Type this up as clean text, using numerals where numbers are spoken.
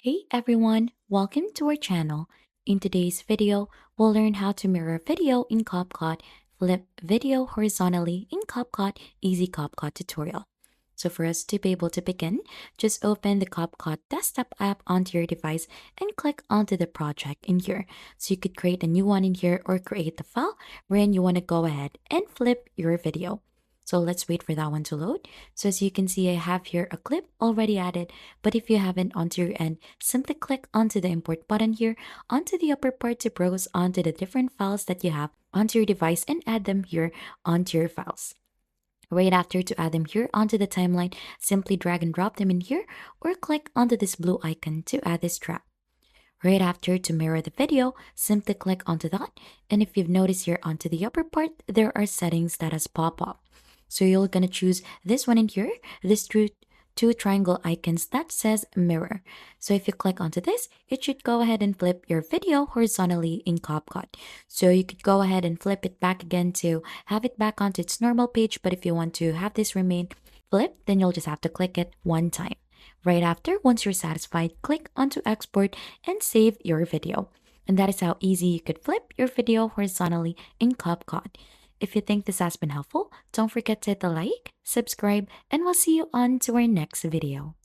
Hey everyone, welcome to our channel. In today's video, we'll learn how to mirror video in CapCut, flip video horizontally in CapCut, easy CapCut tutorial. So for us to be able to begin, just open the CapCut desktop app onto your device and click onto the project in here. So you could create a new one in here or create the file wherein you want to go ahead and flip your video. So let's wait for that one to load. So as you can see, I have here a clip already added, but if you haven't onto your end, simply click onto the import button here onto the upper part to browse onto the different files that you have onto your device and add them here onto your files. Right after to add them here onto the timeline, simply drag and drop them in here or click onto this blue icon to add this track. Right after to mirror the video, simply click onto that. And if you've noticed here onto the upper part, there are settings that has pop up. So you're gonna choose this one in here, this two triangle icons that says mirror. So if you click onto this, it should go ahead and flip your video horizontally in CapCut. So you could go ahead and flip it back again to have it back onto its normal page. But if you want to have this remain flipped, then you'll just have to click it one time. Right after, once you're satisfied, click onto export and save your video. And that is how easy you could flip your video horizontally in CapCut. If you think this has been helpful, don't forget to hit the like, subscribe, and we'll see you on to our next video.